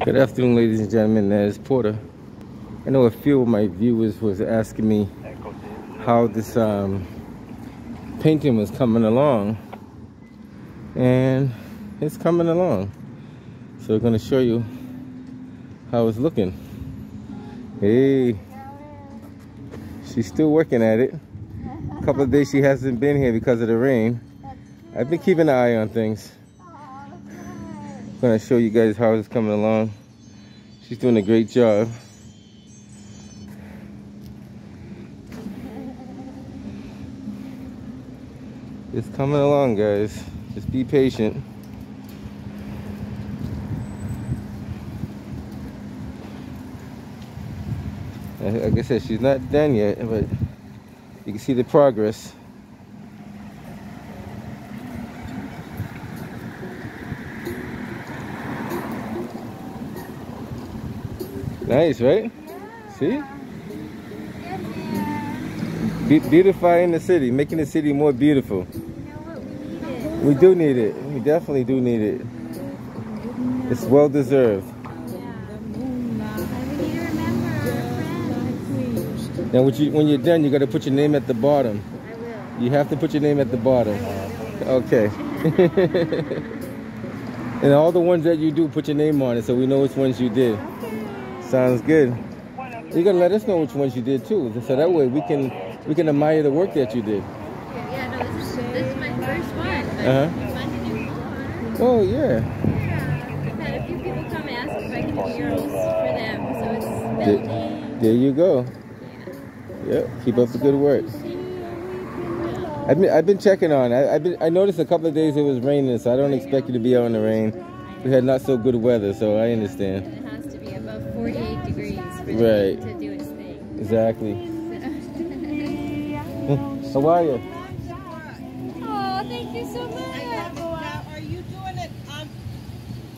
Good afternoon, ladies and gentlemen. It's Porter. I know a few of my viewers was asking me how this painting was coming along, and it's coming along. So we're going to show you how it's looking. Hey, she's still working at it. A couple of days she hasn't been here because of the rain. I've been keeping an eye on things. I'm going to show you guys how it's coming along. She's doing a great job. It's coming along, guys. Just be patient. Like I said, she's not done yet, but you can see the progress. Nice, right? See? Beautifying the city, making the city more beautiful. We do need it. We definitely do need it. It's well deserved. Now, when you're done, you got to put your name at the bottom. I will. You have to put your name at the bottom. Okay. And all the ones that you do, put your name on it so we know which ones you did. Sounds good. You're gonna let us know which ones you did too, so that way we can admire the work that you did. Yeah, no, this is my first one. Fun to do more. Oh yeah. Yeah, I've had a few people come ask if I can do murals for them, so it's building. There you go. Yeah. Yep. Keep up the good work. I've been checking on. I noticed a couple of days it was raining, so I don't expect you to be out in the rain. We had not so good weather, so I understand. And it has to be above 48 degrees for the Right. heat to do its thing. Exactly. How are you? Oh, thank you so much. Now, are you doing it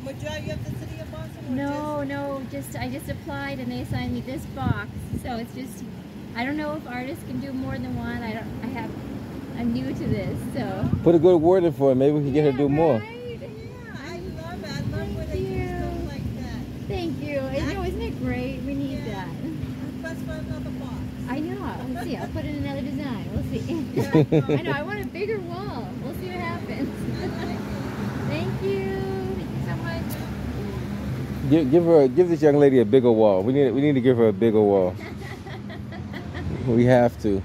majority of the city of Boston? Or No, I just applied and they assigned me this box. So it's just, I don't know if artists can do more than one. I'm new to this, so. Put a good word in for her. Maybe we can get her to do more. Right? Yeah, I love it. I love when they do stuff like that. Thank you. I know, isn't it great? We need that. Request for another box. I know. Let's see. I'll put in another design. We'll see. I know. I want a bigger wall. We'll see what happens. Thank you. Thank you so much. Give this young lady a bigger wall. We need to give her a bigger wall. We have to.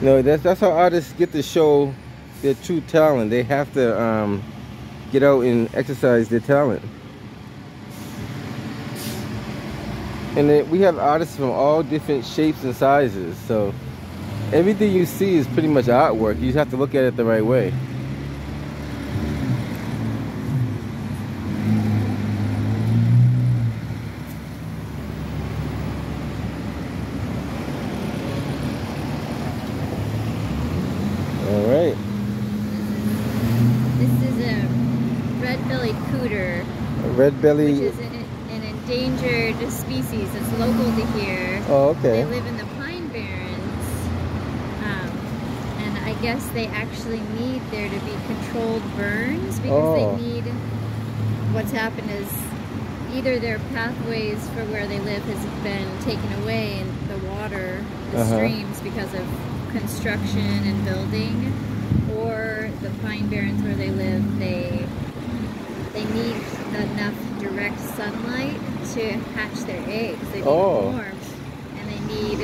No, that's how artists get to show their true talent. They have to get out and exercise their talent. And we have artists from all different shapes and sizes. So everything you see is pretty much artwork. You just have to look at it the right way. All right. This is a red-bellied cooter. A red belly. Which is an endangered species that's local to here. Oh, okay. They live in the Pine Barrens. And I guess they actually need there to be controlled burns because they need, what's happened is either their pathways for where they live has been taken away in the water, the streams, because of construction and building, or the Pine Barrens where they live, they need enough direct sunlight to hatch their eggs. They need warmth, and they need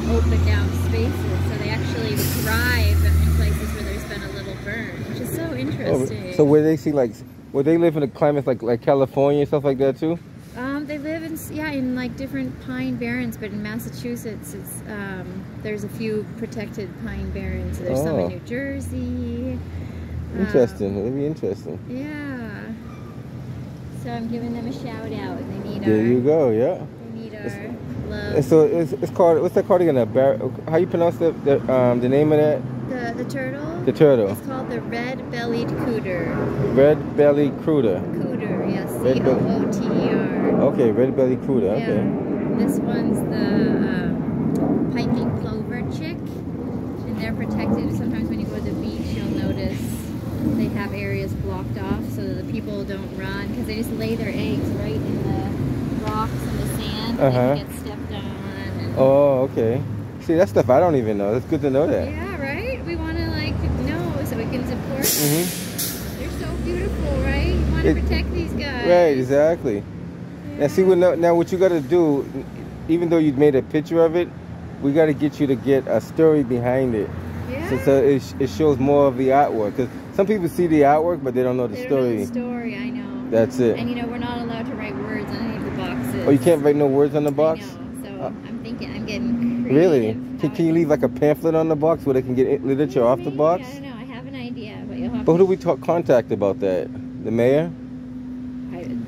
open down spaces, so they actually thrive in places where there's been a little burn, which is so interesting. So where they see where they live in a climate like California and stuff like that too? They live in like different pine barrens, but in Massachusetts, it's there's a few protected pine barrens. There's some in New Jersey. Interesting. It'd be interesting. Yeah. So I'm giving them a shout out. They need There you go. Yeah. They need our love. And so it's called, what's that called again? How you pronounce the name of that? The turtle. The turtle. It's called the red-bellied cooter. Red-bellied cooter. Cooter, yes. C-O-O-T-E-R. Okay, red-bellied cooter. Yeah. Okay. This one's the piping plover chick, and they're protected. Sometimes when you go to the beach, you'll notice they have areas blocked off so that the people don't run because they just lay their eggs right in the rocks and the sand Uh-huh. and they get stepped on. And Oh, okay. See, that stuff I don't even know. That's good to know that. yeah, right? We want to like know so we can support them. Mm-hmm. They're so beautiful, right? You want to protect these guys. Right, exactly. Yeah. Now, see, now what you got to do, even though you made a picture of it, we got to get you to get a story behind it. Yeah. So it shows more of the artwork. Because some people see the artwork, but they don't know the They story. don't know the story, I know. That's it. And you know, we're not allowed to write words on any of the boxes. Oh, you can't write no words on the box? I know, so I'm thinking, I'm getting creative. Really? Can you leave like a pamphlet on the box where they can get literature off the Maybe, box? I don't know, I have an idea, but you'll have But who to... do we contact about that? The mayor?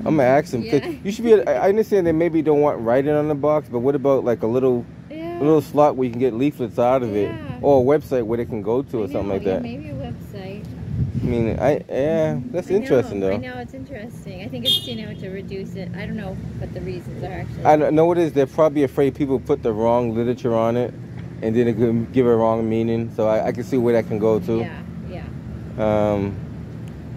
I'm gonna ask him. 'Cause Yeah. you should be. I understand they maybe don't want writing on the box, but what about like a little slot where you can get leaflets out of it, Yeah. or a website where they can go to, or something like that? Maybe a website. I mean, that's interesting I though. know, it's interesting. I think it's, you know, to reduce it. I don't know what the reasons are actually. I know what it is. They're probably afraid people put the wrong literature on it, and then it could give a wrong meaning. So I can see where that can go to. Yeah.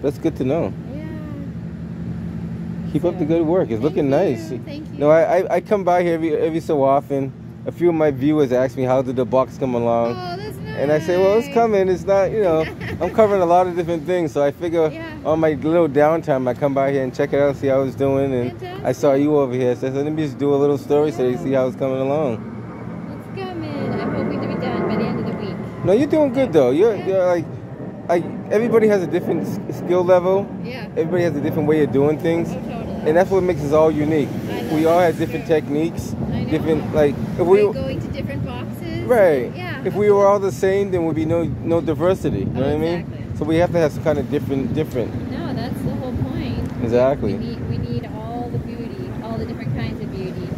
That's good to know. Yeah. Keep up the good work. It's looking nice. Thank you. No, I come by here every so often. A few of my viewers ask me, how did the box come along? Oh, that's nice. And I say, well, it's coming. It's not, you know, I'm covering a lot of different things. So I figure on my little downtime, I come by here and check it out, see how it's doing. And Fantastic. I saw you over here. So I said, let me just do a little story so they see how it's coming along. It's coming. I'm hoping to be done by the end of the week. No, you're doing good, though. You're like everybody has a different skill level. Yeah. Everybody has a different way of doing things. Oh, totally. And that's what makes us all unique. We all have different techniques. Different, like, if we going to different boxes. right. Yeah. If we were all the same, then would be no diversity. You know what I mean? Exactly. So we have to have some kind of different. No, that's the whole point. Exactly. We need all the beauty, all the different kinds of beauty.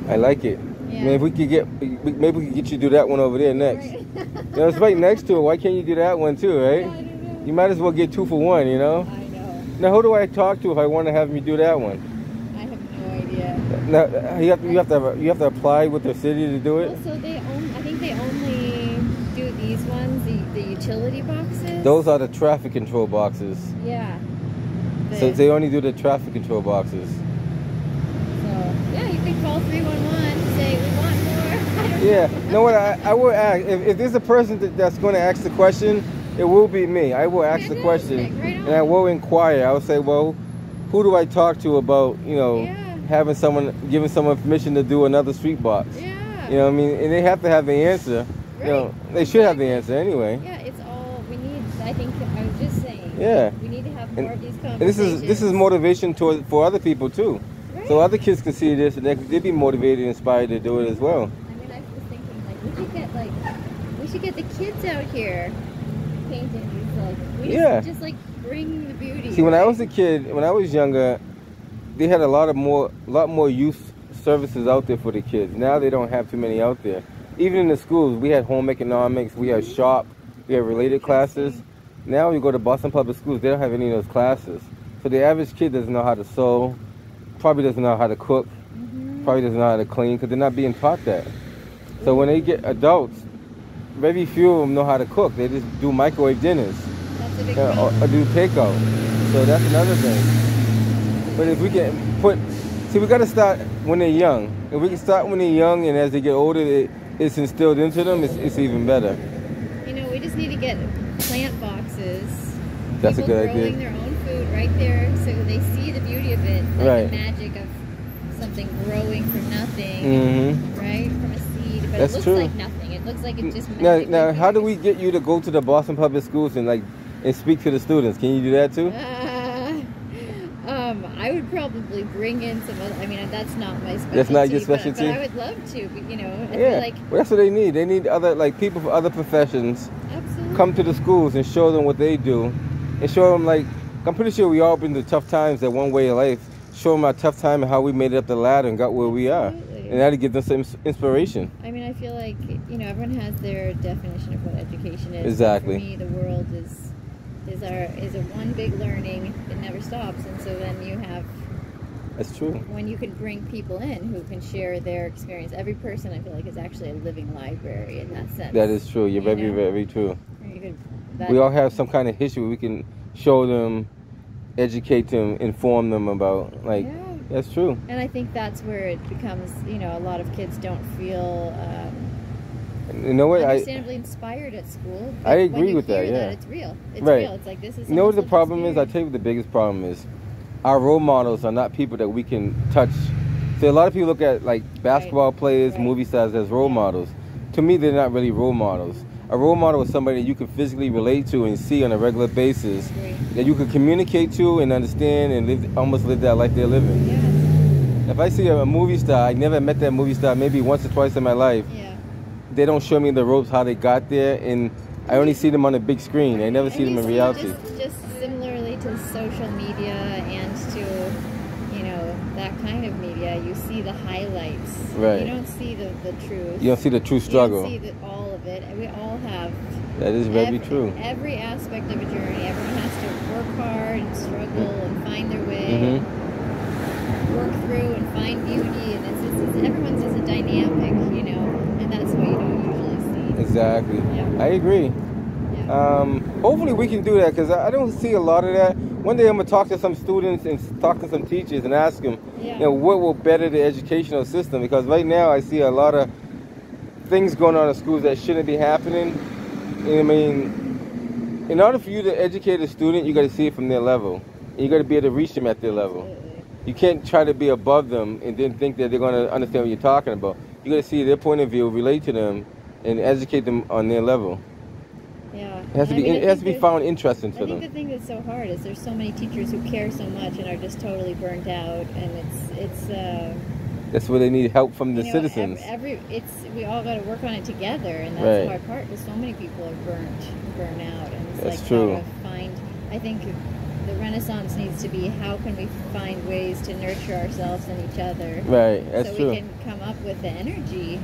I like it. Yeah. I mean, if we could maybe we could get you to do that one over there next. Right. You know, it's right next to it. Why can't you do that one too, right? I don't know. You might as well get 2 for 1, you know? I know. Now, who do I talk to if I want to have me do that one? I have no idea. Now, you have to apply with the city to do it? Also, I think they only do these ones, the utility boxes. Those are the traffic control boxes. Yeah. So they only do the traffic control boxes. So, yeah, you can call 311, say, we want more. I don't Yeah. know. You know what? I will ask. If there's a person that's going to ask the question, it will be me. I will ask the question. Right on. And I will inquire. I will say, well, who do I talk to about, you know, giving someone permission to do another street box? Yeah. You know what I mean? And they have to have the answer. Right. You know, they should have the answer anyway. Yeah, it's all we need. I think I was just saying. Yeah. We need to have more of these And conversations. this is motivation for other people too. Right. So other kids can see this and they'd be motivated and inspired to do it as well. I mean, I was thinking we should get the kids out here painting these. We just like bring the beauty. See, when I was a kid, when I was younger, they had a lot more youth services out there for the kids. Now they don't have too many out there. Even in the schools, we had home economics, we had shop, we had related classes. Now you go to Boston Public Schools, they don't have any of those classes. So the average kid doesn't know how to sew, probably doesn't know how to cook, probably doesn't know how to clean, because they're not being taught that. So when they get adults, very few of them know how to cook. They just do microwave dinners. That's a big Or do takeout. So that's another thing. But if we can we got to start when they're young. If we can start when they're young, and as they get older, it's instilled into them, it's even better. You know, we just need to get plant boxes. That's a People good idea. growing their own food right there, so they see the beauty of it, like Right. the magic of something growing from nothing, Mm-hmm. right? From a seed, but That's it looks true. like nothing. It looks like it just Now, how do we get you to go to the Boston Public Schools and speak to the students? Can you do that too? I would probably bring in some other, I mean, that's not my specialty. That's not your specialty? But I would love to, but, you know, I feel like... Well, that's what they need. They need other, people from other professions Absolutely. come to the schools and show them what they do. And show them, I'm pretty sure we all been through tough times at one way of life. Show them our tough time and how we made it up the ladder and got where we are. Absolutely. And that'll give them some inspiration. I mean, I feel like, you know, everyone has their definition of what education is. Exactly. For me, the world is a one big learning. It never stops. And so then you have... That's true. When you can bring people in who can share their experience. Every person, I feel like, is actually a living library in that sense. That is true. You're very, know? very true. You could, We all have some kind of history we can show them educate them, inform them about, like, Yeah. that's true. And I think that's where it becomes, you know, a lot of kids don't feel You know what? understandably inspired at school. I But agree when you with that, hear yeah. It's real. It's Right. real. It's like, this is You know what the someone's problem is? I experience. tell you what the biggest problem is. Our role models are not people that we can touch. See, a lot of people look at like basketball players, Right. movie stars as role Yeah. models. To me, they're not really role models. A role model is somebody that you can physically relate to and see on a regular basis, Agree. that you can communicate to and understand and almost live that life they're living. Yeah. If I see a movie star, I never met that movie star, maybe once or twice in my life. Yeah. They don't show me the ropes, how they got there, and I only see them on the big screen. I never see them in reality. Just similarly to social media and to, you know, that kind of media, you see the highlights. Right. You don't see the truth. You don't see the true struggle. You don't see all of it. And we all have. That is very true. Every aspect of a journey. Everyone has to work hard and struggle and find their way. Mm-hmm. Work through and find beauty. And it's everyone's just a dynamic, you know, and that's what you don't usually see. Exactly. Yeah. I agree. Yeah. Hopefully we can do that, because I don't see a lot of that. One day I'm going to talk to some students and talk to some teachers and ask them, Yeah. you know, what will better the educational system? Because right now I see a lot of things going on in schools that shouldn't be happening. I mean, in order for you to educate a student, you got to see it from their level. You got to be able to reach them at their level. Absolutely. You can't try to be above them and then think that they're going to understand what you're talking about. You got to see their point of view, relate to them, and educate them on their level. Yeah. It has to be. It has to be found interesting I to think them. the thing that's so hard is there's so many teachers who care so much and are just totally burnt out, and it's That's where they need help from the you know, citizens. we all got to work on it together, and that's Right. the hard part. Because so many people are burnt out, and it's That's like true. how to find. I think the renaissance needs to be how can we find ways to nurture ourselves and each other, Right. That's so true. we can come up with the energy.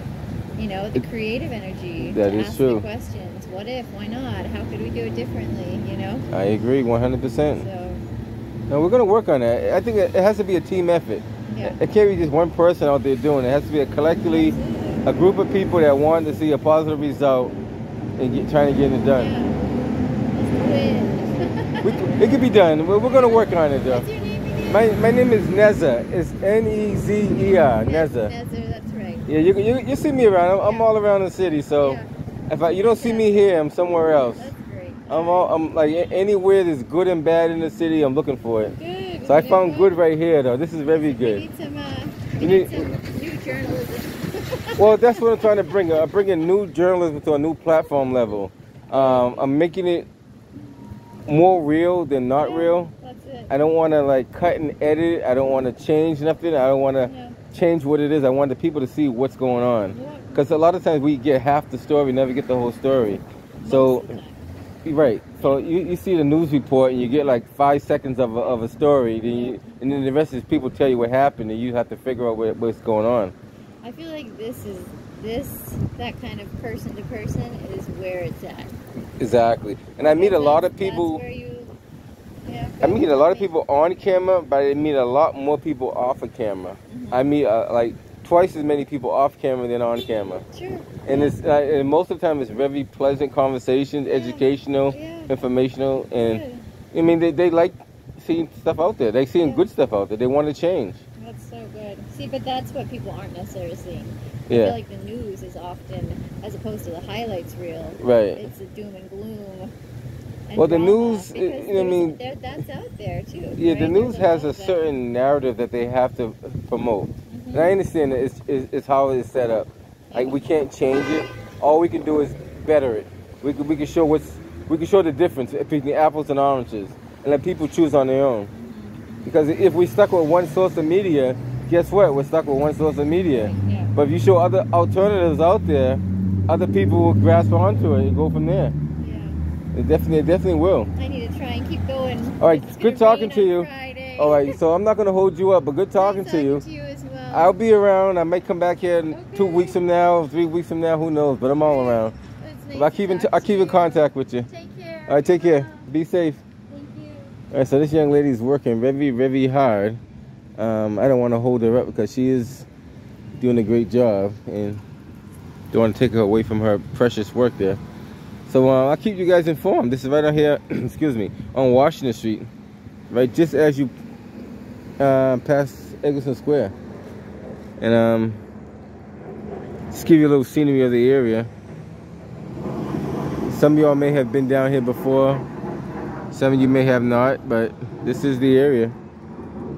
You know, the creative energy That to is ask true. the questions. What if? Why not? How could we do it differently? You know. I agree 100%. So And we're going to work on that. I think it has to be a team effort. yeah. It can't be just one person out there doing it. It has to be a collectively, a group of people that want to see a positive result and trying to get it done. Yeah. Let's do it. It could be done. We're going to work on it, though. What's your name again? My name is Neza. It's Nezer. Neza. Nezer, that's right. Yeah, you see me around. I'm all around the city, so Yeah. if you don't see me here, I'm somewhere else. That's great. I'm like anywhere there's good and bad in the city, I'm looking for it. Good. So I found good right here, though. This is very We good. need some, You we need- need some new journalism. Well, that's what I'm trying to bring. I'm bringing new journalism to a new platform level. I'm making it more real than not Yeah, real. That's it. I don't want to like cut and edit. I don't want to change nothing. I don't want to Yeah. change what it is. I want the people to see what's going on. Yeah. Because a lot of times we get half the story, never get the whole story. So, Most of the time. right. So you see the news report and you get like 5 seconds of a story, and then the rest is people tell you what happened, and you have to figure out what's going on. I feel like that kind of person to person is where it's at. Exactly. And I meet a lot of That's people. where you, yeah, I meet a lot of people on camera, but I meet a lot more people off of camera. I meet like twice as many people off camera than on camera. Sure. And it's and most of the time it's very pleasant conversations, educational, Yeah. informational, and Good. I mean they like seeing stuff out there. They seeing Yeah. good stuff out there. They want to change. That's so good. See, but that's what people aren't necessarily seeing. I Yeah. feel like the news is often, as opposed to the highlights reel, Right. it's a doom and gloom. And Well, the drama, news, because you know what I mean? that's out there too. Yeah, right? the news There's has lot a of that. certain narrative that they have to promote. Mhm. And I understand that it's how it's set up. Like we can't change it. All we can do is better it. We can show the difference between the apples and oranges, and let people choose on their own. Because if we stuck with one source of media, guess what? We're stuck with one source of media. Yeah. But if you show other alternatives out there, other people will grasp onto it and go from there. Yeah. It definitely will. I need to try and keep going. All right, It's good gonna talking rain to on you. Friday. All right, so I'm not going to hold you up, but good talking Nice to you. to you as well. I'll be around. I might come back here in 2 Okay. weeks from now, 3 weeks from now, who knows? But I'm all around. It's nice But I to keep in talk I to keep in you. contact with you. Take care. All right, take care. Bye. Be safe. Thank you. All right, so this young lady is working very, very hard. I don't want to hold her up because she is doing a great job, and don't want to take her away from her precious work there. So I'll keep you guys informed. This is right out here, excuse me, on Washington Street. right just as you pass Eggleston Square. And just give you a little scenery of the area. Some of y'all may have been down here before. Some of you may have not, but this is the area.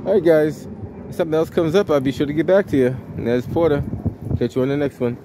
Alright guys, if something else comes up, I'll be sure to get back to you. And that's Porter. Catch you on the next one.